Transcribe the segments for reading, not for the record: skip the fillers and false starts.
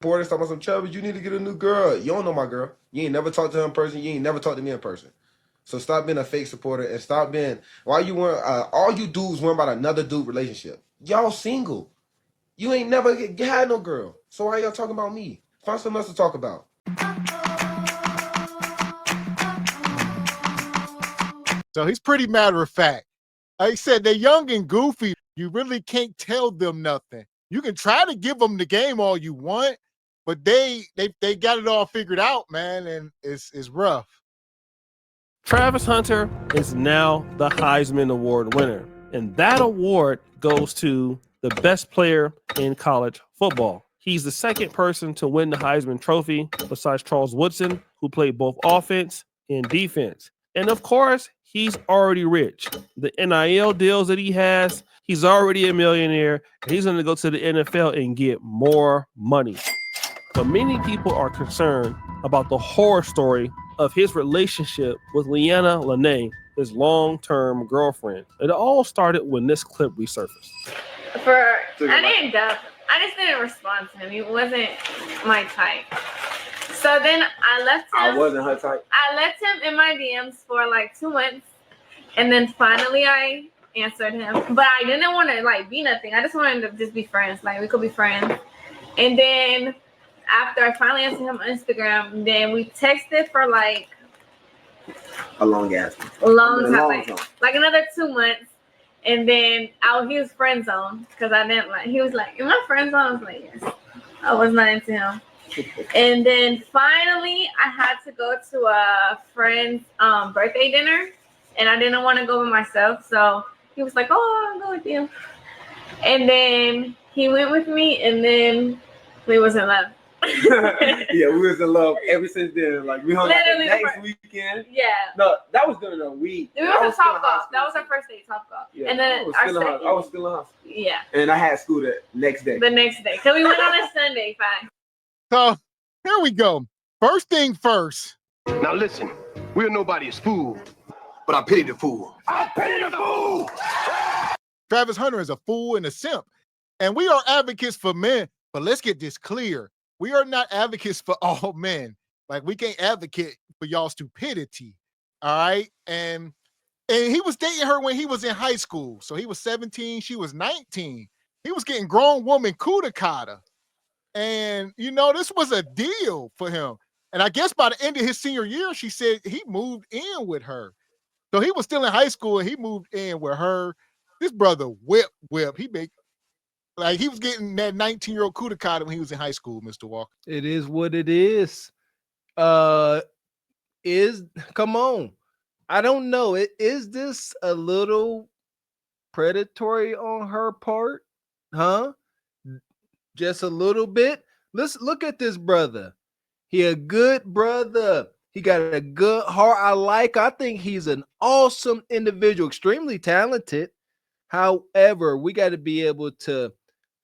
Porter, talking about some Travis, you need to get a new girl. You don't know my girl. You ain't never talked to her in person. You ain't never talked to me in person. So stop being a fake supporter and stop being why you want all you dudes worry about another dude relationship. Y'all single. You ain't never had no girl. So why y'all talking about me? Find something else to talk about. So he's pretty matter of fact. Like I said, they're young and goofy. You really can't tell them nothing. You can try to give them the game all you want, but they got it all figured out, man, and it's rough. Travis Hunter is now the Heisman Award winner, and that award goes to the best player in college football. He's the second person to win the Heisman Trophy besides Charles Woodson, who played both offense and defense. And of course, he's already rich. The NIL deals that he has, he's already a millionaire. And he's going to go to the NFL and get more money. But many people are concerned about the horror story of his relationship with Lyanna, his long-term girlfriend. It all started when this clip resurfaced. I just didn't respond to him. He wasn't my type. So then I left him. I wasn't her type. I left him in my DMs for like 2 months. And then finally I answered him. But I didn't want to like be nothing. I just wanted to just be friends. Like we could be friends. And then after I finally answered him on Instagram, then we texted for like a long time. Like another 2 months. And then he was friend zone because I didn't like. He was like, "Am I friend zone?" I was like, "Yes." I was not into him. And then finally, I had to go to a friend's birthday dinner, and I didn't want to go by myself. So he was like, "Oh, I'll go with you." And then he went with me, and then we was in love. Yeah, we was in love ever since then. Like we hung out the next weekend. Yeah. No, that was during a week. We went to Top Golf. That was our first day, Top Golf. Yeah, and then I was still in high school. Yeah. And I had school the next day. The next day, cause we went on a Sunday. Fine. So here we go. First thing first. Now listen, we're nobody's fool, but I pity the fool. I pity the fool. Travis Hunter is a fool and a simp, and we are advocates for men. But let's get this clear. We are not advocates for all men. Like, we can't advocate for y'all stupidity, all right? And he was dating her when he was in high school. So he was 17, she was 19. He was getting grown woman kudakata. And, you know, this was a deal for him. And I guess by the end of his senior year, she said he moved in with her. So he was still in high school and he moved in with her. This brother whip. He made like he was getting that 19-year-old kudakata when he was in high school, Mr. Walker. It is what it is. Come on. I don't know. Is this a little predatory on her part? Huh? Just a little bit. Let's look at this brother. He a good brother. He got a good heart. I think he's an awesome individual, extremely talented. However, we got to be able to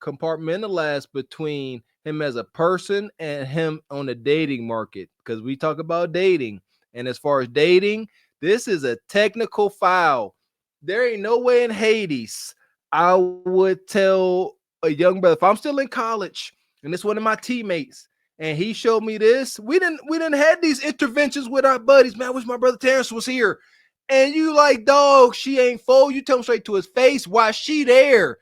compartmentalize between him as a person and him on the dating market, because we talk about dating. And as far as dating, this is a technical foul. There ain't no way in Hades I would tell a young brother, if I'm still in college and it's one of my teammates and he showed me this, we didn't have these interventions with our buddies. Man, I wish my brother Terrence was here. And you like, dog, she ain't fold. You tell him straight to his face why she there.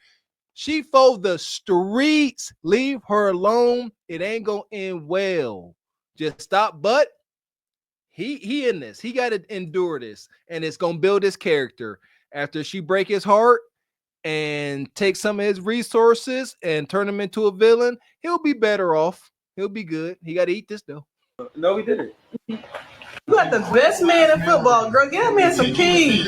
She for the streets. Leave her alone. It ain't gonna end well. Just stop. But he in this. He got to endure this, and it's gonna build his character. After she break his heart and take some of his resources and turn him into a villain, he'll be better off. He'll be good. He got to eat this though. No, he didn't. You got the best man in football, girl. Give me some keys.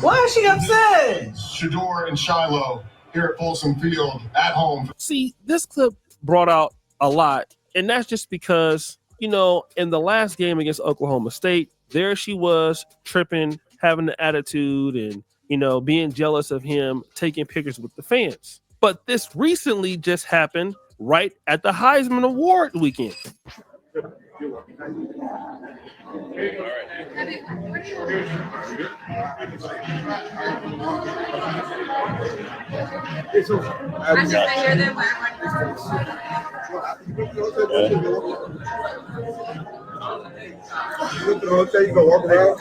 Why is she upset? Shador and Shiloh here at Folsom Field at home. See, this clip brought out a lot, and that's just because, you know, in the last game against Oklahoma State, there she was tripping, having the attitude and, you know, being jealous of him, taking pictures with the fans. But this recently just happened right at the Heisman Award weekend. I just hear them. You go walk around.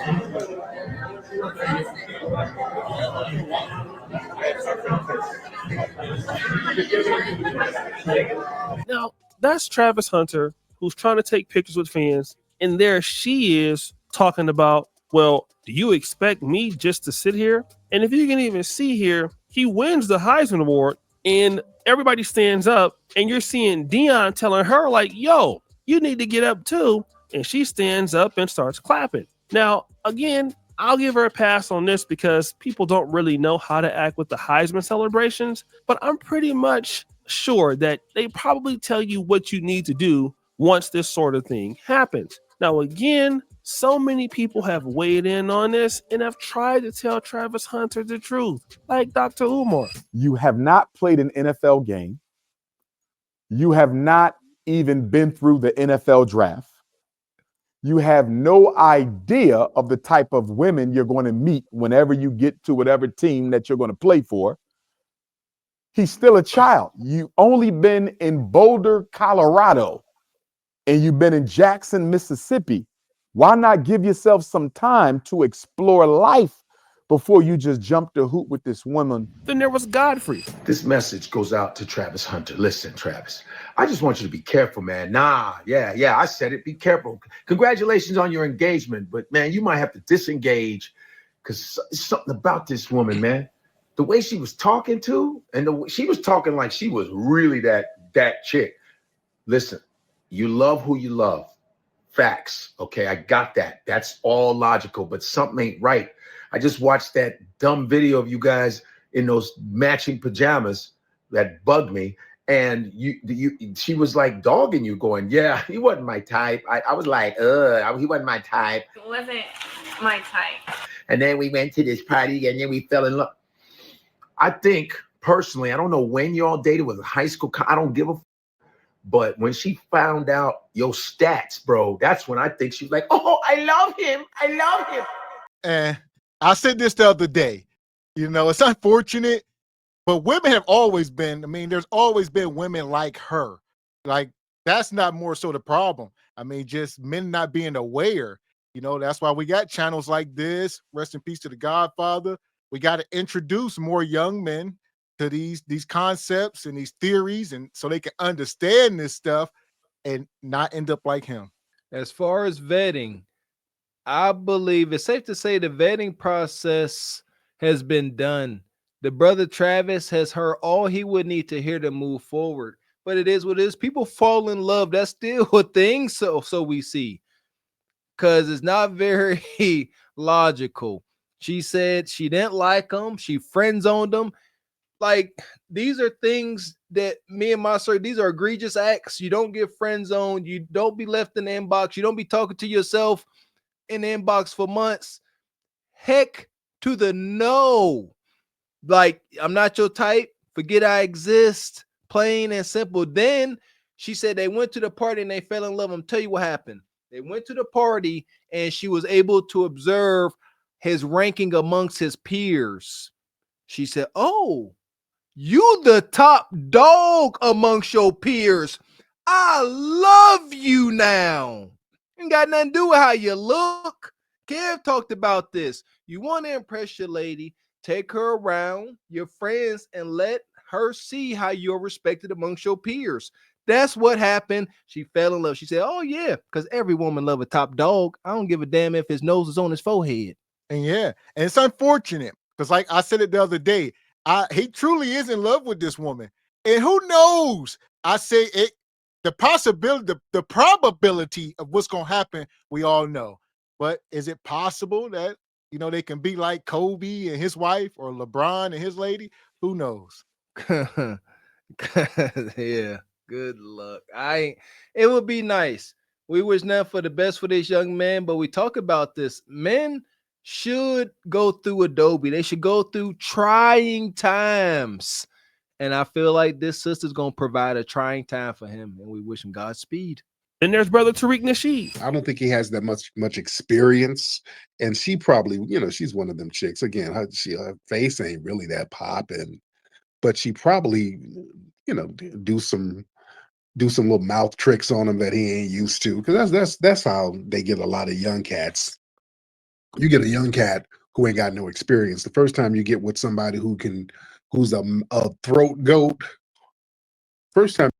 Now, that's Travis Hunter, who's trying to take pictures with fans. And there she is talking about, well, do you expect me just to sit here? And if you can even see here, he wins the Heisman Award and everybody stands up. And you're seeing Deion telling her, like, yo, you need to get up too. And she stands up and starts clapping. Now, again, I'll give her a pass on this because people don't really know how to act with the Heisman celebrations. But I'm pretty much sure that they probably tell you what you need to do once this sort of thing happens. Now, again, so many people have weighed in on this and have tried to tell Travis Hunter the truth, like Dr. Umar. You have not played an NFL game. You have not even been through the NFL draft. You have no idea of the type of women you're going to meet whenever you get to whatever team that you're going to play for. He's still a child. You've only been in Boulder, Colorado, and you've been in Jackson, Mississippi. Why not give yourself some time to explore life before you just jump the hoop with this woman? Then there was Godfrey. This message goes out to Travis Hunter. Listen, Travis, I just want you to be careful, man. Yeah, I said it. Be careful. Congratulations on your engagement, but man, you might have to disengage because something about this woman, man. The way she was talking to, and she was talking like she was really that chick. Listen, you love who you love. Facts. Okay, I got that. That's all logical, but something ain't right. I just watched that dumb video of you guys in those matching pajamas that bugged me. And she was like dogging you, going, yeah, he wasn't my type. I was like, he wasn't my type. It wasn't my type. And then we went to this party and then we fell in love. I think personally, I don't know when y'all dated, was it high school? I don't give a but when she found out your stats, bro, that's when I think she's like, oh, I love him. I love him. And I said this the other day, it's unfortunate, but women have always been, there's always been women like her. Like, that's not more so the problem. Just men not being aware. That's why we got channels like this. Rest in peace to the Godfather. We got to introduce more young men to these concepts and these theories, and so they can understand this stuff and not end up like him. As far as vetting, I believe it's safe to say the vetting process has been done. The brother Travis has heard all he would need to hear to move forward. But it is what it is. People fall in love. That's still a thing. So we see, because it's not very logical. She said she didn't like him. She friend zoned him. Like, these are things that me and my sir, these are egregious acts. You don't get friend zoned. You don't be left in the inbox. You don't be talking to yourself in the inbox for months. Heck to the no. Like, I'm not your type. Forget I exist. Plain and simple. Then she said they went to the party and they fell in love. I'm tell you what happened. They went to the party and she was able to observe his ranking amongst his peers. She said, oh, you the top dog amongst your peers. I love you now. Ain't got nothing to do with how you look. Kev talked about this. You want to impress your lady, take her around your friends and let her see how you're respected amongst your peers. That's what happened. She fell in love. She said, oh yeah, because every woman love a top dog. I don't give a damn if his nose is on his forehead. And yeah, and it's unfortunate because, like I said it the other day, he truly is in love with this woman. And who knows? I say it, the possibility, the probability of what's going to happen, we all know. But is it possible that, they can be like Kobe and his wife or LeBron and his lady? Who knows? Yeah, good luck. It would be nice. We wish nothing for the best for this young man, but we talk about this. Men should go through Adobe. They should go through trying times. And I feel like this sister's going to provide a trying time for him, and we wish him Godspeed. Then there's brother Tariq Nasheed. I don't think he has that much experience, and she probably, she's one of them chicks. Again, her face ain't really that popping, but she probably, do some little mouth tricks on him that he ain't used to, because that's how they get a lot of young cats. You get a young cat who ain't got no experience. The first time you get with somebody who's a throat goat, first time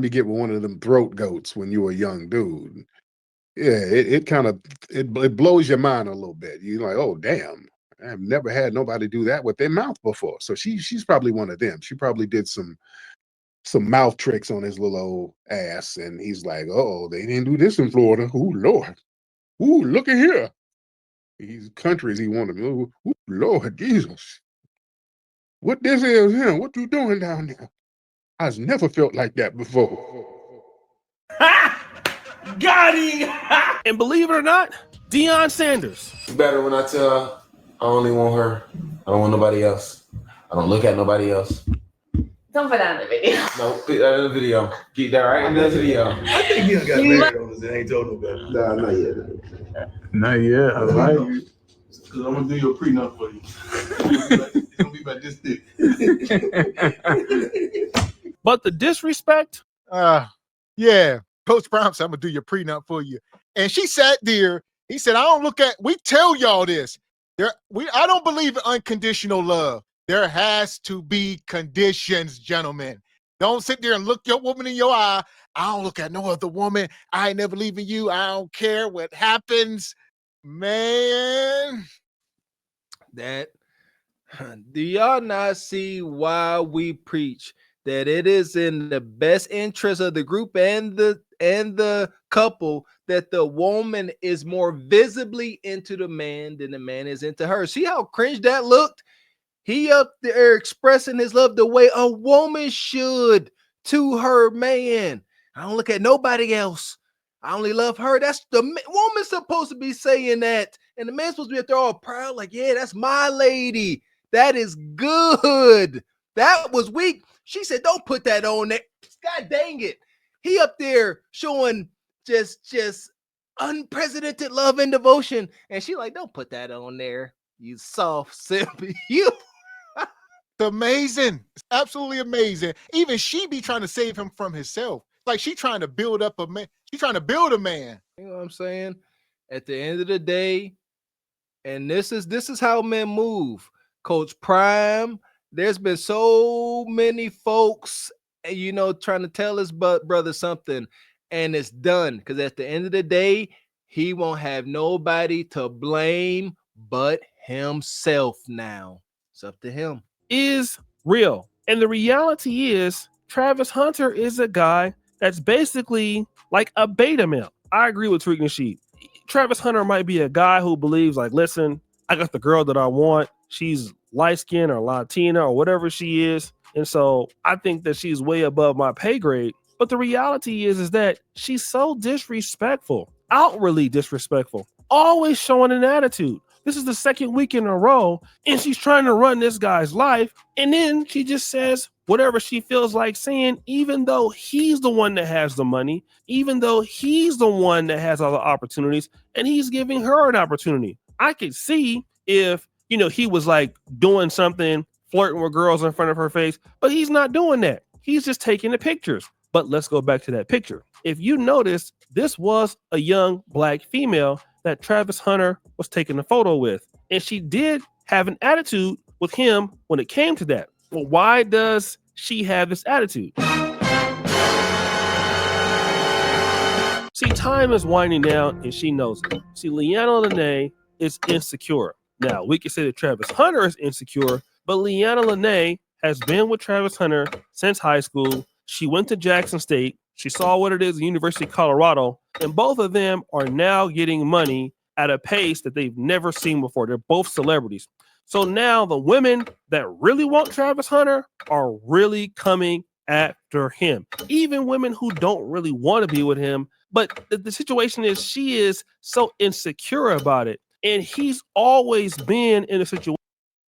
you get with one of them throat goats when you're a young dude, yeah, it kind of it blows your mind a little bit. You're like, oh damn, I've never had nobody do that with their mouth before. So she's probably one of them. She probably did some mouth tricks on his little old ass, and he's like, oh, they didn't do this in Florida. Oh Lord, ooh, look at here. These countries he wanted. Oh Lord Jesus, what this is him? What you doing down there? I've never felt like that before. Got him! And believe it or not, Deion Sanders. It's better when I tell I only want her. I don't want nobody else. I don't look at nobody else. Don't put that in the video. No, put that in the video. Keep that right in the video. I think he got married on this and ain't told nobody. Nah, not yet. Not yet. I like it. Because I'm going to do your prenup for you. It's going to be about this thick. But the disrespect? Yeah. Coach Brown said, I'm gonna do your prenup for you. And she sat there. He said, we tell y'all this. I don't believe in unconditional love. There has to be conditions, gentlemen. Don't sit there and look your woman in your eye. I don't look at no other woman. I ain't never leaving you. I don't care what happens. Man. Do y'all not see why we preach that it is in the best interest of the group and the couple that the woman is more visibly into the man than the man is into her? See how cringe that looked? He up there expressing his love the way a woman should to her man. I don't look at nobody else. I only love her. That's the woman's supposed to be saying that. And the man's supposed to be up there all proud, like, yeah, that's my lady. That is good. That was weak. She said, don't put that on there. God dang it. He up there showing just unprecedented love and devotion. And she like, don't put that on there. You soft simp. You. It's amazing. It's absolutely amazing. Even she be trying to save him from himself. Like she trying to build up a man. She's trying to build a man. You know what I'm saying? At the end of the day, and this is how men move. Coach Prime, there's been so many folks, trying to tell his brother something, and it's done. Because at the end of the day, he won't have nobody to blame but himself now. It's up to him. Is real. And the reality is Travis Hunter is a guy that's basically like a beta male. I agree with Tariq Nasheed. Travis Hunter might be a guy who believes like, listen, I got the girl that I want. She's light-skinned or Latina or whatever she is. And so I think that she's way above my pay grade. But the reality is that she's so disrespectful, outwardly disrespectful, always showing an attitude. This is the second week in a row, and she's trying to run this guy's life. And then she just says whatever she feels like saying, even though he's the one that has the money, even though he's the one that has all the opportunities, and he's giving her an opportunity. I could see if, he was like doing something, flirting with girls in front of her face, but he's not doing that. He's just taking the pictures. But let's go back to that picture. If you notice, this was a young black female that Travis Hunter was taking a photo with. And she did have an attitude with him when it came to that. Well, why does she have this attitude? See, time is winding down and she knows it. See, Lyanna is insecure. Now, we can say that Travis Hunter is insecure, but Lyanna has been with Travis Hunter since high school. She went to Jackson State. She saw what it is at University of Colorado, and both of them are now getting money at a pace that they've never seen before. They're both celebrities. So now the women that really want Travis Hunter are really coming after him. Even women who don't really want to be with him. But the situation is she is so insecure about it. And he's always been in a situation.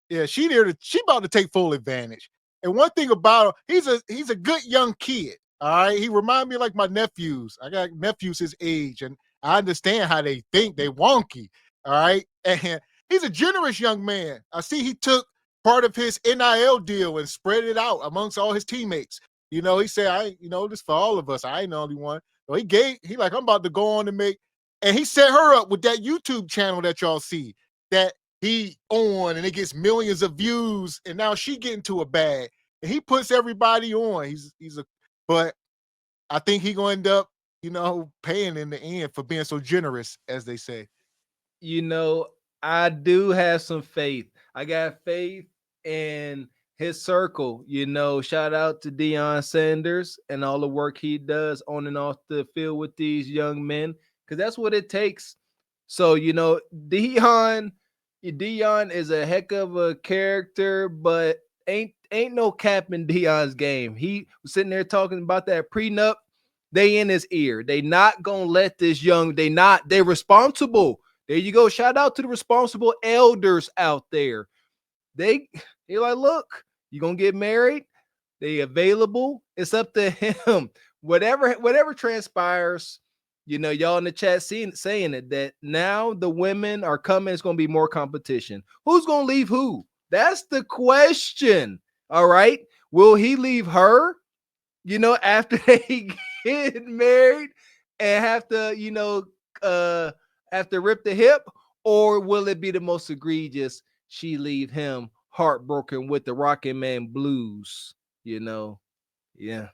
Yeah, she about to take full advantage. And one thing about her, he's a good young kid. All right, he remind me like my nephews. I got nephews his age, and I understand how they think. They wonky. All right, and he's a generous young man. I see he took part of his NIL deal and spread it out amongst all his teammates. You know, he said, this for all of us. I ain't the only one. So he like, I'm about to go on and make, and he set her up with that YouTube channel that y'all see that he on, and it gets millions of views, and now she get into a bag, and he puts everybody on. But I think he gonna end up, paying in the end for being so generous, as they say. I do have some faith. I got faith in his circle. Shout out to Deion Sanders and all the work he does on and off the field with these young men, because that's what it takes. So, Deion is a heck of a character, but ain't no cap in Deion's game. He was sitting there talking about that prenup. They in his ear. They not gonna let this they're responsible. There you go. Shout out to the responsible elders out there. They're like, look, you gonna get married? They available. It's up to him. Whatever transpires, y'all in the chat saying it, that now the women are coming. It's gonna be more competition. Who's gonna leave who? That's the question. All right. Will he leave her, after they get married and have to, have to rip the hip, or will it be the most egregious? She leave him heartbroken with the Rocket Man blues, Yeah,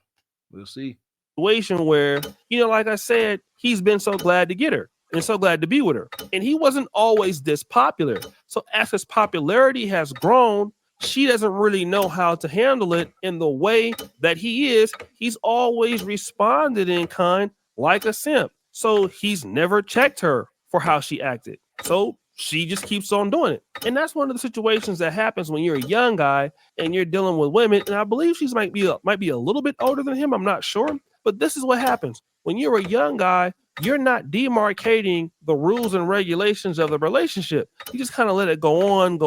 we'll see. Situation where, like I said, he's been so glad to get her and so glad to be with her. And he wasn't always this popular. So as his popularity has grown, she doesn't really know how to handle it in the way that he is. He's always responded in kind like a simp. So he's never checked her for how she acted. So she just keeps on doing it. And that's one of the situations that happens when you're a young guy and you're dealing with women. And I believe she's might be a little bit older than him. I'm not sure. But this is what happens. When you're a young guy, you're not demarcating the rules and regulations of the relationship. You just kind of let it go on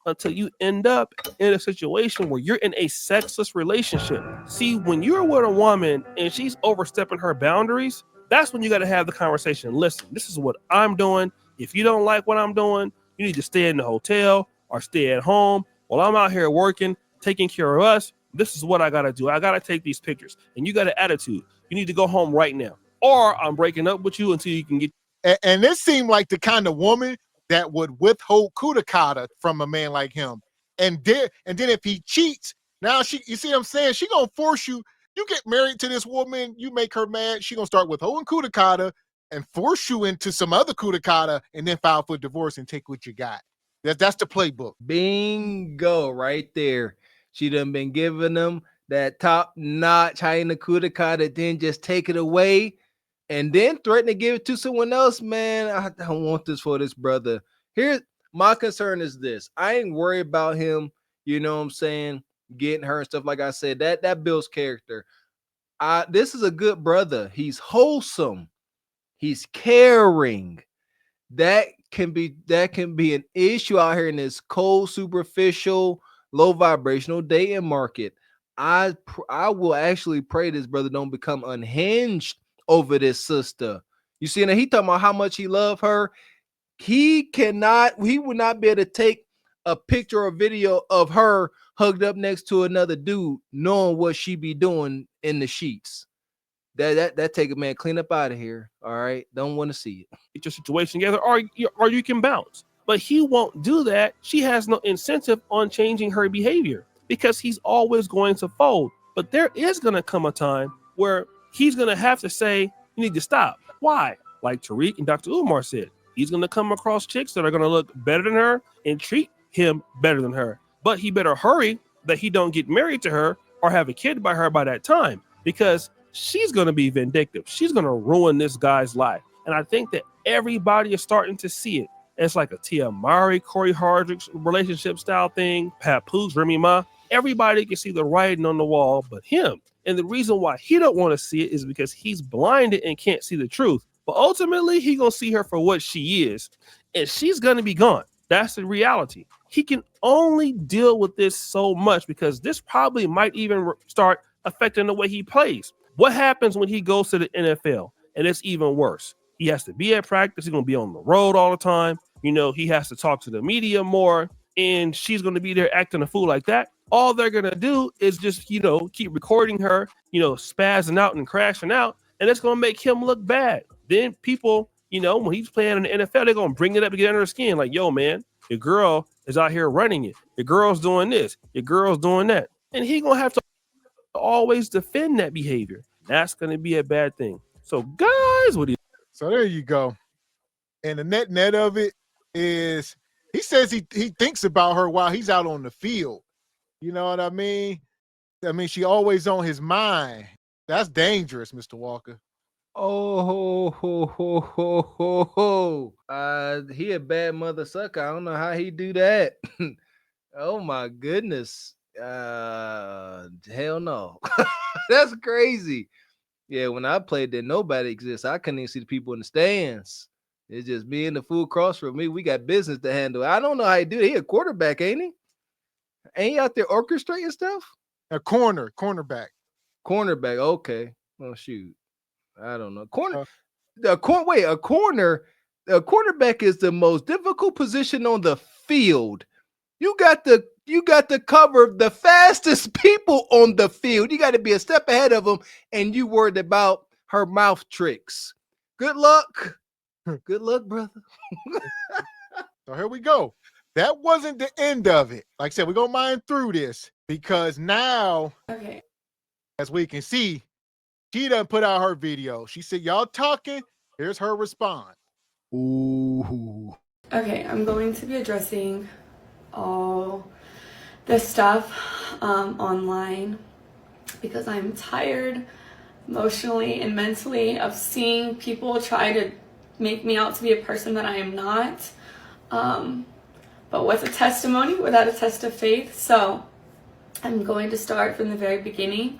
until you end up in a situation where you're in a sexless relationship. See, when you're with a woman and she's overstepping her boundaries, that's when you got to have the conversation. Listen, this is what I'm doing. If you don't like what I'm doing, you need to stay in the hotel or stay at home while I'm out here working, taking care of us. This is what I got to do. I got to take these pictures. And you got an attitude. You need to go home right now. Or I'm breaking up with you until you can get. And this seemed like the kind of woman that would withhold kudakata from a man like him. And then if he cheats, now you see what I'm saying? She gonna force you. You get married to this woman, you make her mad. She gonna start withholding kudakata and force you into some other kudakata, and then file for divorce and take what you got. That's the playbook. Bingo, right there. She done been giving them that top-notch hyena kudakata, then just take it away and then threaten to give it to someone else. Man, I don't want this for this brother. Here's my concern is this. I ain't worried about him, you know what I'm saying, getting her and stuff. Like I said, that builds character. This is a good brother. He's wholesome. He's caring. That can be an issue out here in this cold, superficial, low vibrational dating market. I will actually pray this brother don't become unhinged over this sister. You see, now he talking about how much he love her. He would not be able to take a picture or video of her hugged up next to another dude, knowing what she be doing in the sheets. That take a man clean up out of here. All right, don't want to see it. Get your situation together, or you can bounce. But he won't do that. She has no incentive on changing her behavior because he's always going to fold. But there is going to come a time where he's going to have to say, you need to stop. Why? Like Tariq and Dr. Umar said, he's going to come across chicks that are going to look better than her and treat him better than her. But he better hurry that he don't get married to her or have a kid by her by that time, because she's going to be vindictive. She's going to ruin this guy's life. And I think that everybody is starting to see it. It's like a Tia Mowry, Corey Hardrick's relationship style thing, Papoose, Remy Ma. Everybody can see the writing on the wall but him. And the reason why he don't want to see it is because he's blinded and can't see the truth. But ultimately, he going to see her for what she is. And she's going to be gone. That's the reality. He can only deal with this so much because this probably might even start affecting the way he plays. What happens when he goes to the NFL? And it's even worse. He has to be at practice. He's going to be on the road all the time. He has to talk to the media more. And she's going to be there acting a fool like that. All they're going to do is just, keep recording her, spazzing out and crashing out. And it's going to make him look bad. Then people, when he's playing in the NFL, they're going to bring it up to get under his skin. Like, yo, man, your girl is out here running it. Your girl's doing this. Your girl's doing that. And he's going to have to always defend that behavior. That's going to be a bad thing. So, guys, So there you go. And the net of it is he says he thinks about her while he's out on the field. You know what I mean? She always on his mind. That's dangerous, Mr. Walker. Oh, he a bad mother sucker. I don't know how he do that. Oh my goodness. Hell no. That's crazy. Yeah, when I played there, nobody exists. I couldn't even see the people in the stands. It's just me and the fool across from me. We got business to handle. I don't know how he do it. He a quarterback, ain't he? Ain't he out there orchestrating stuff? A cornerback. Cornerback, okay. Oh shoot. I don't know. A cornerback is the most difficult position on the field. You got to cover the fastest people on the field. You got to be a step ahead of them, and you worried about her mouth tricks. Good luck. Good luck, brother. So here we go. That wasn't the end of it. Like I said, we're going to mine through this because now, as we can see, she done put out her video. She said, y'all talking? Here's her response. Ooh. Okay, I'm going to be addressing all this stuff online because I'm tired emotionally and mentally of seeing people try to make me out to be a person that I am not. But what's a testimony without a test of faith? So I'm going to start from the very beginning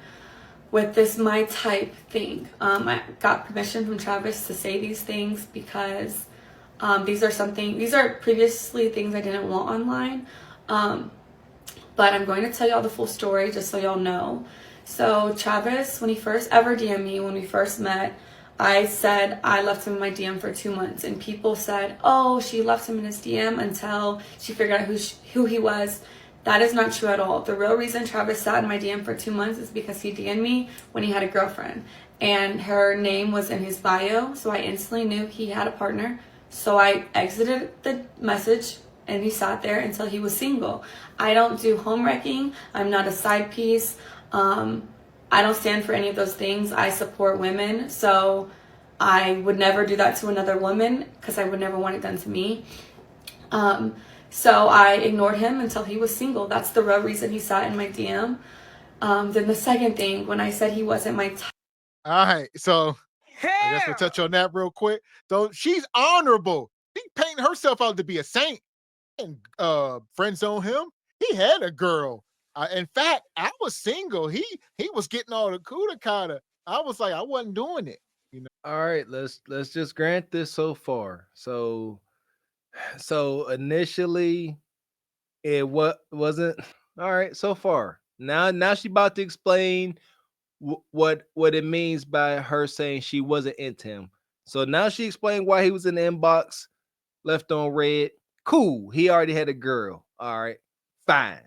with this my type thing. I got permission from Travis to say these things because these are previously things I didn't want online. But I'm going to tell y'all the full story just so y'all know. So Travis, when he first ever DM'd me, when we first met, I said I left him in my DM for 2 months, and people said, oh, she left him in his DM until she figured out who he was. That is not true at all. The real reason Travis sat in my DM for 2 months is because he DM'd me when he had a girlfriend, and her name was in his bio, so I instantly knew he had a partner. So I exited the message, and he sat there until he was single. I don't do home wrecking. I'm not a side piece. I don't stand for any of those things. I support women, so I would never do that to another woman because I would never want it done to me. So I ignored him until he was single. That's the real reason he sat in my DM. Then the second thing, when I said he wasn't my type. All right, so I guess we'll touch on that real quick. So she's honorable. She painting herself out to be a saint and friend zone him. He had a girl. In fact, I was single. He was getting all the kata. I was like, I wasn't doing it. All right, let's just grant this so far. So initially, it wasn't all right so far. Now she about to explain what it means by her saying she wasn't into him. So now she explained why he was in the inbox, left on red. Cool. He already had a girl. All right, fine.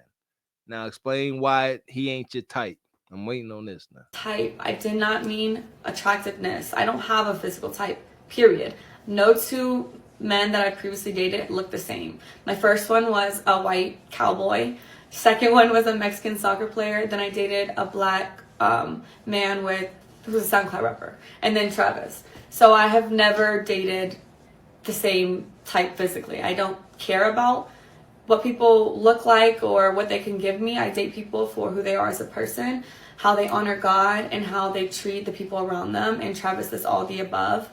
Now explain why he ain't your type. I'm waiting on this now. Type. I did not mean attractiveness. I don't have a physical type, period. No two men that I previously dated look the same. My first one was a white cowboy. Second one was a Mexican soccer player. Then I dated a black man who was a SoundCloud rapper. And then Travis. So I have never dated the same type physically. I don't care about what people look like or what they can give me. I date people for who they are as a person, how they honor God, and how they treat the people around them. And Travis is all the above.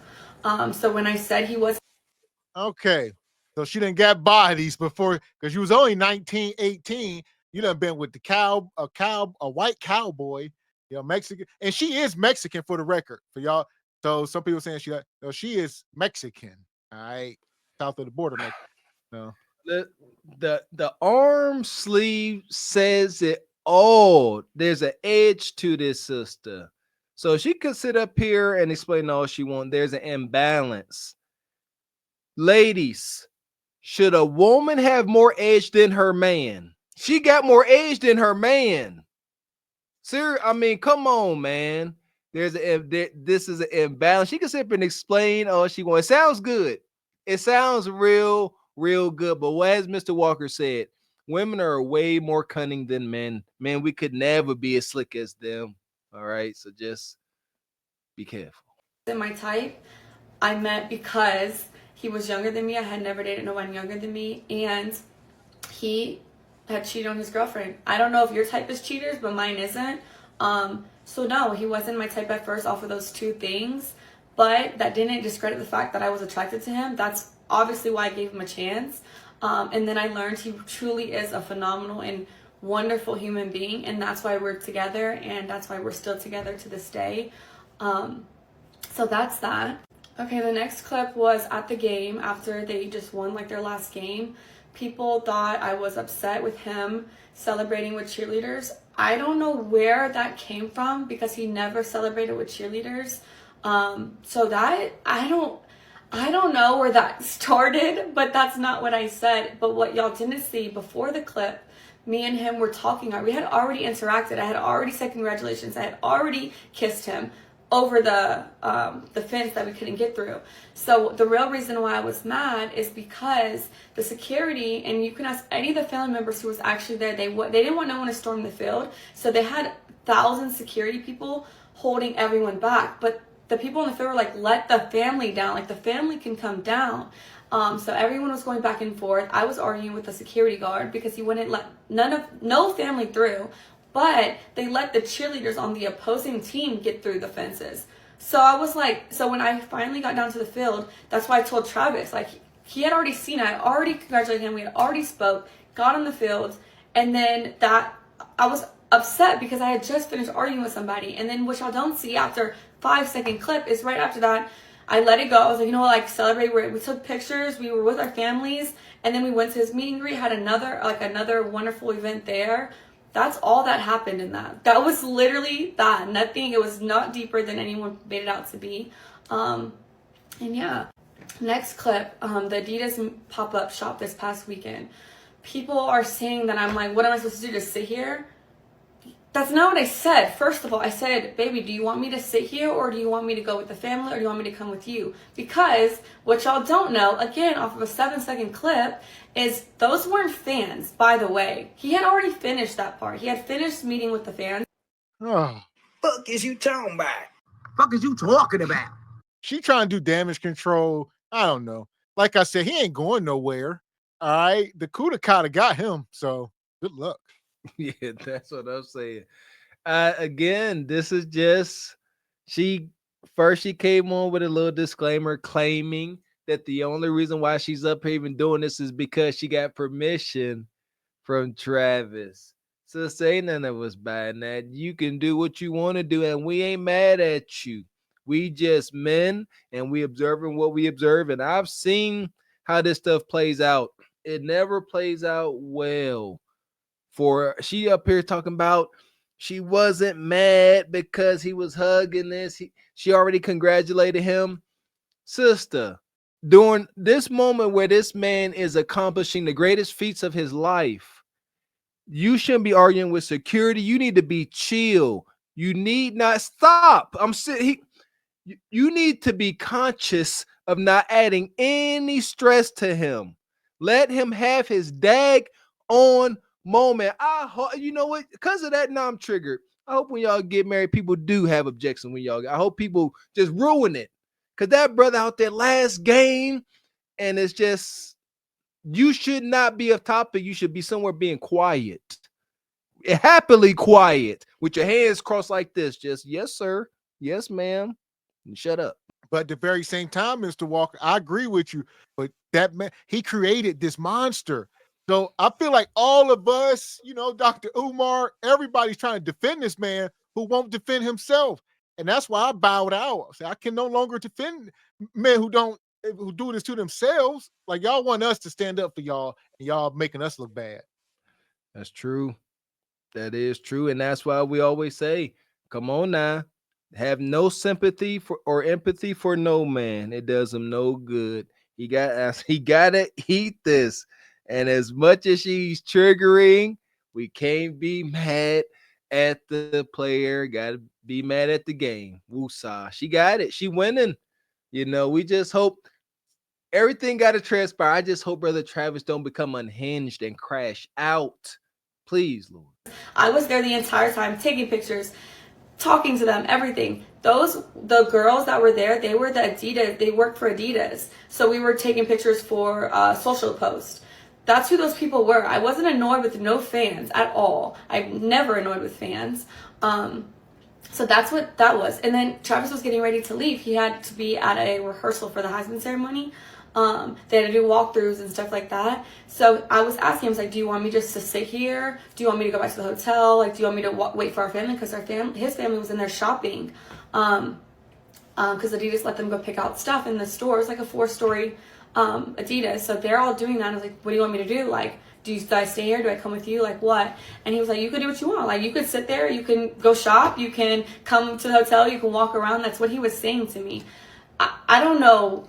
So when I said he was... Okay. So she done got bodies before, because you was only 19, 18. You done been with a white cowboy, Mexican. And she is Mexican for the record, for y'all. So some people saying she is Mexican. All right. South of the border. No. The arm sleeve says it Oh, there's an edge to this, sister. So she could sit up here and explain all she wants. There's an imbalance. Ladies, should a woman have more edge than her man? She got more edge than her man. Sir, I mean, come on, man. This is an imbalance. She can sit up and explain all she wants. It sounds good. It sounds real good. But what has Mr. Walker said? Women are way more cunning than men. Man, we could never be as slick as them. All right, so just be careful. In my type, I met because he was younger than me. I had never dated no one younger than me, and he had cheated on his girlfriend. I don't know if your type is cheaters, but mine isn't. So no, he wasn't my type at first off of those two things, but that didn't discredit the fact that I was attracted to him. That's obviously why I gave him a chance. And then I learned he truly is a phenomenal and wonderful human being, and that's why we're together, and that's why we're still together to this day. So that's that. Okay, the next clip was at the game after they just won like their last game. People thought I was upset with him celebrating with cheerleaders. I don't know where that came from because he never celebrated with cheerleaders. So that I don't know where that started, but that's not what I said. But what y'all didn't see before the clip, me and him were talking. We had already interacted. I had already said congratulations. I had already kissed him over the fence that we couldn't get through. So the real reason why I was mad is because the security, and you can ask any of the family members who was actually there, they didn't want no one to storm the field. So they had 1,000 security people holding everyone back. But the people in the field were like, let the family down. Like, the family can come down. So everyone was going back and forth. I was arguing with the security guard because he wouldn't let no family through. But they let the cheerleaders on the opposing team get through the fences. So I was like, so when I finally got down to the field, that's why I told Travis, like, he had already seen it. I already congratulated him. We had already spoke, got on the field. And then I was upset because I had just finished arguing with somebody. And then what y'all don't see after 5-second clip is right after that, I let it go. I was like, you know what, like, celebrate. We took pictures. We were with our families. And then we went to his meet and greet, had another wonderful event there. That's all that happened in that. That was literally that. Nothing. It was not deeper than anyone made it out to be. And yeah. Next clip, the Adidas pop-up shop this past weekend. People are saying that I'm like, what am I supposed to do? Just sit here? That's not what I said. First of all, I said, baby, do you want me to sit here, or do you want me to go with the family, or do you want me to come with you? Because what y'all don't know, again, off of a 7-second clip, is those weren't fans, by the way. He had already finished that part. He had finished meeting with the fans. Oh, Fuck is you talking about? Fuck is you talking about? she trying to do damage control. I don't know. Like I said, he ain't going nowhere. All right. The Kuda Kata got him. So good luck. Yeah, that's what I'm saying. Again, this is just she came on with a little disclaimer claiming that the only reason why she's up here even doing this is because she got permission from Travis. So say none of us buying that. You can do what you want to do, and we ain't mad at you. We just men, and we observing what we observe. And I've seen how this stuff plays out. It never plays out well. For she up here talking about she wasn't mad because he was hugging this. She already congratulated him. Sister, during this moment where this man is accomplishing the greatest feats of his life, you shouldn't be arguing with security. You need to be chill. You need not stop. You need to be conscious of not adding any stress to him. Let him have his dag on moment. I hope, you know what? Because of that, now I'm triggered. I hope when y'all get married, people do have objections when y'all. I hope people just ruin it. Because that brother out there last game, and it's just, you should not be up top, but you should be somewhere being quiet. Happily quiet with your hands crossed like this. Just, yes, sir. Yes, ma'am. And shut up. But at the very same time, Mr. Walker, I agree with you. But that man, he created this monster. So I feel like all of us, you know, Dr. Umar, everybody's trying to defend this man who won't defend himself. And that's why I bowed out. I can no longer defend men who do this to themselves. Like, y'all want us to stand up for y'all, and y'all making us look bad. That's true. That is true, and that's why we always say, "Come on now, have no sympathy for or empathy for no man. It does him no good. He gotta eat this." And as much as she's triggering, we can't be mad at the player. Gotta be mad at the game. Woosah. She got it. She winning. We just hope everything got to transpire. I just hope Brother Travis don't become unhinged and crash out. Please, Lord. I was there the entire time taking pictures, talking to them, everything. The girls that were there, they were the Adidas, they worked for Adidas. So we were taking pictures for social post. That's who those people were. I wasn't annoyed with no fans at all. I'm never annoyed with fans. So that's what that was. And then Travis was getting ready to leave. He had to be at a rehearsal for the Heisman ceremony. They had to do walkthroughs and stuff like that. So I was asking him, I was like, do you want me just to sit here? Do you want me to go back to the hotel? Like, do you want me to wait for our family? Because his family was in there shopping. Because Adidas let them go pick out stuff in the store. It's like a 4-story Adidas. So they're all doing that. And I was like, what do you want me to do? Like, do I stay here? Do I come with you? Like, what? And he was like, you could do what you want. Like, you could sit there. You can go shop. You can come to the hotel. You can walk around. That's what he was saying to me. I don't know.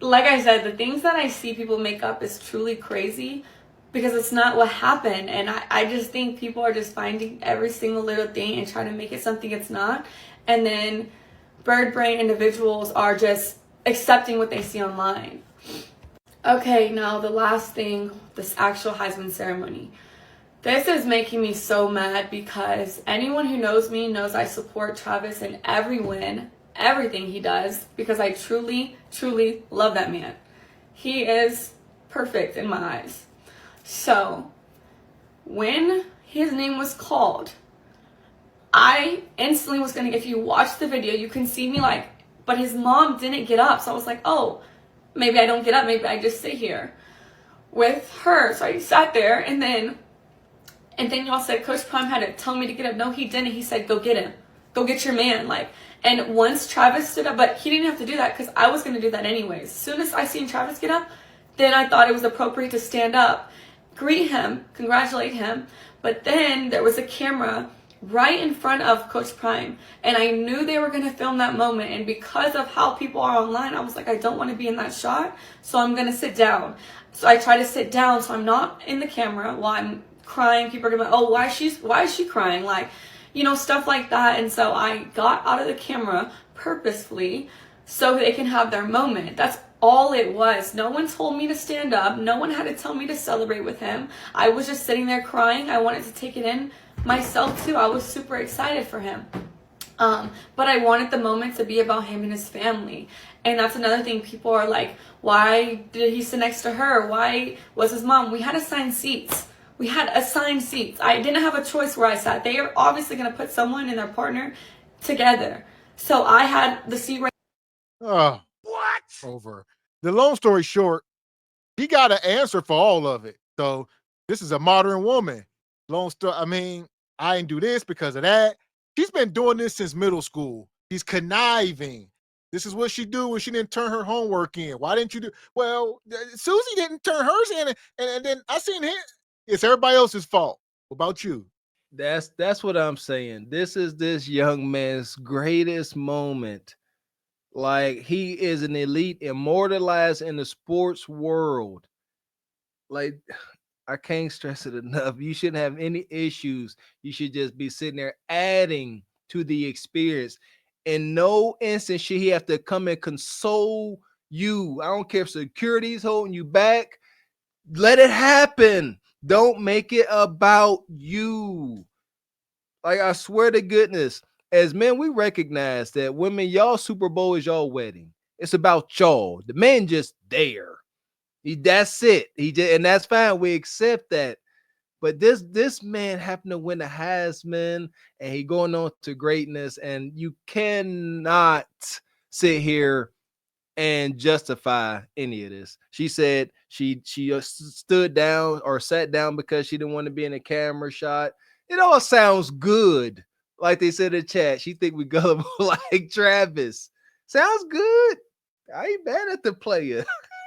Like I said, the things that I see people make up is truly crazy because it's not what happened. And I just think people are just finding every single little thing and trying to make it something it's not. And then bird brain individuals are just accepting what they see online. Okay, now the last thing, this actual Heisman ceremony. This is making me so mad because anyone who knows me knows I support Travis in every win, everything he does, because I truly, truly love that man. He is perfect in my eyes. So when his name was called, I instantly was gonna, if you watch the video, you can see me like, but his mom didn't get up. So I was like, oh, maybe I don't get up. Maybe I just sit here with her. So I sat there and then y'all said Coach Prime had to tell me to get up. No, he didn't. He said, go get him. Go get your man. Like, and once Travis stood up, but he didn't have to do that because I was going to do that anyways. As soon as I seen Travis get up, then I thought it was appropriate to stand up, greet him, congratulate him. But then there was a camera right in front of Coach Prime, and I knew they were going to film that moment. And because of how people are online, I was like, I don't want to be in that shot, so I'm going to sit down. So I try to sit down so I'm not in the camera while I'm crying. People are going to be like, oh, why is she crying? Like, stuff like that. And so I got out of the camera purposefully so they can have their moment. That's all it was. No one told me to stand up. No one had to tell me to celebrate with him. I was just sitting there crying. I wanted to take it in myself too. I was super excited for him. But I wanted the moment to be about him and his family. And that's another thing. People are like, why did he sit next to her? Why was his mom? We had assigned seats. I didn't have a choice where I sat. They are obviously going to put someone and their partner together. So I had the seat right. Oh, what? Over. The long story short, he got an answer for all of it. So this is a modern woman. Long story. I mean, I didn't do this because of that. She's been doing this since middle school. He's conniving. This is what she do when she didn't turn her homework in. Why didn't you do? Well, Susie didn't turn hers in, and then I seen him. It's everybody else's fault. What about you? That's what I'm saying. This is this young man's greatest moment. Like, he is an elite, immortalized in the sports world. Like, I can't stress it enough. You shouldn't have any issues. You should just be sitting there adding to the experience. In no instance should he have to come and console you. I don't care if security's holding you back. Let it happen. Don't make it about you. Like, I swear to goodness, as men, we recognize that women, y'all Super Bowl is y'all wedding. It's about y'all. The man just there. That's it. And that's fine. We accept that. But this man happened to win the Heisman, and he going on to greatness. And you cannot sit here and justify any of this. She said she stood down or sat down because she didn't want to be in a camera shot. It all sounds good. Like they said in the chat, she think we gullible like Travis. Sounds good. I ain't mad at the player.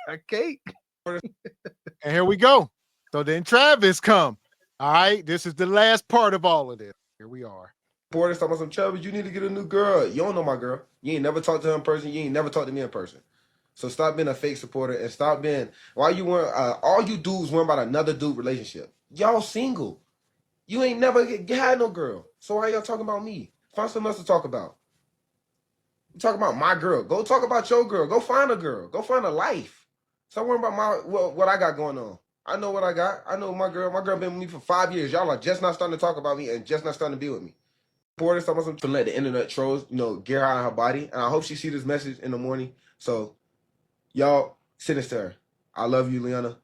I can't. And here we go. So then Travis come. All right, this is the last part of all of this. Here we are. Porter's talking about some Travis, you need to get a new girl. You don't know my girl. You ain't never talked to her in person. You ain't never talked to me in person. So stop being a fake supporter and stop being why you weren't all you dudes worrying about another dude relationship. Y'all single. You ain't never had no girl. So why y'all talking about me? Find something else to talk about. You talk about my girl. Go talk about your girl. Go find a girl. Go find a life. Stop worrying about what I got going on. I know what I got. I know my girl. My girl been with me for 5 years. Y'all are just not starting to talk about me and just not starting to be with me. Porter's talking about some to let the internet trolls, get her out of her body. And I hope she see this message in the morning. So y'all, send this to her. I love you, Lyanna.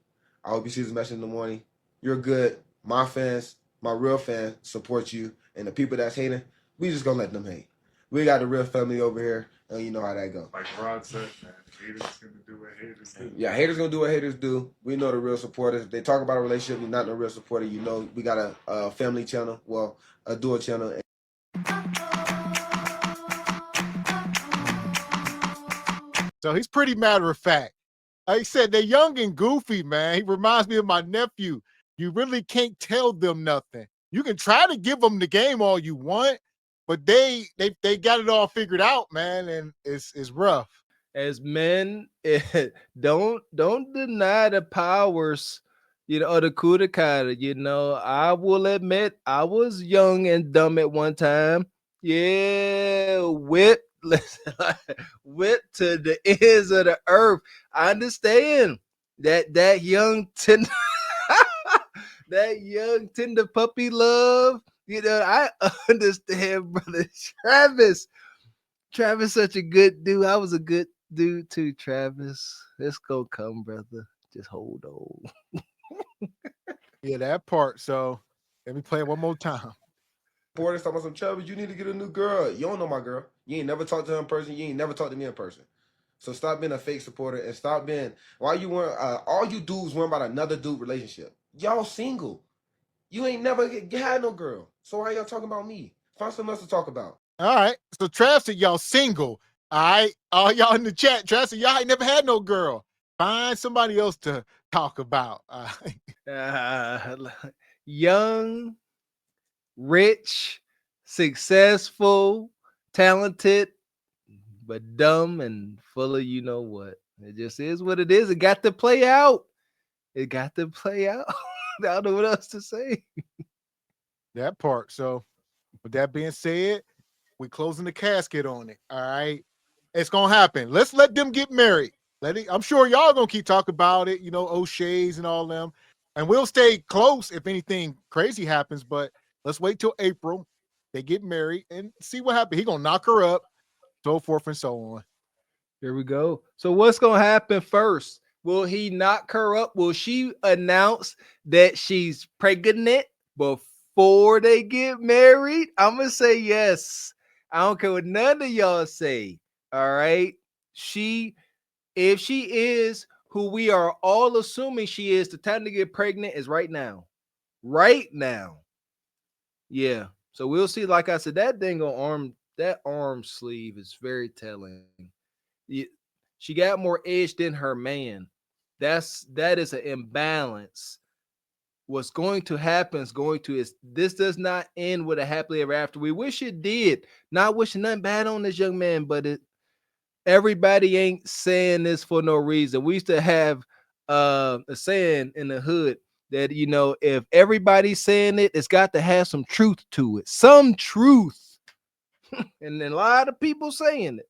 I hope you see this message in the morning. You're good. My fans, my real fans, support you. And the people that's hating, we just gonna let them hate. We got the real family over here, and you know how that go. Like Rod said, man, haters gonna do what haters do. Yeah, haters gonna do what haters do. We know the real supporters. If they talk about a relationship, you're not the real supporter. You know, we got a family channel, well, a dual channel. So he's pretty matter of fact. Like he said, they're young and goofy, man. He reminds me of my nephew. You really can't tell them nothing. You can try to give them the game all you want, but they got it all figured out, man, and it's rough. As men, don't deny the powers, of the Kudakata. I will admit I was young and dumb at one time. Yeah, whip to the ends of the earth. I understand that young tender that young tender puppy love. I understand, brother Travis. Travis, such a good dude. I was a good dude too, Travis. It's gonna come, brother. Just hold on. Yeah, that part. So let me play it one more time. Porter's talking about some Travis, you need to get a new girl. You don't know my girl. You ain't never talked to her in person. You ain't never talked to me in person. So stop being a fake supporter and stop being why you weren't all you dudes worrying about another dude relationship. Y'all single. You ain't never had no girl. So why y'all talking about me? Find something else to talk about. All right. So Trav said y'all single. All right. All y'all in the chat. Trav said y'all ain't never had no girl. Find somebody else to talk about. Young, rich, successful, talented, but dumb and full of you know what. It just is what it is. It got to play out. It got to play out. I don't know what else to say. That part. So with that being said, we're closing the casket on it. All right. It's gonna happen. Let's let them get married. I'm sure y'all gonna keep talking about it, O'Shea's and all them. And we'll stay close if anything crazy happens, but let's wait till April. They get married and see what happens. He gonna knock her up, so forth and so on. Here we go. So what's gonna happen first? Will he knock her up? Will she announce that she's pregnant before they get married? I'm gonna say yes. I don't care what none of y'all say. All right. If she is who we are all assuming she is, the time to get pregnant is right now. Right now. Yeah. So we'll see. Like I said, that arm sleeve is very telling. She got more edge than her man. That is an imbalance. What's going to happen is this does not end with a happily ever after. We wish it did. Not wishing nothing bad on this young man, but everybody ain't saying this for no reason. We used to have a saying in the hood that if everybody's saying it, it's got to have some truth to it. Some truth. And then a lot of people saying it.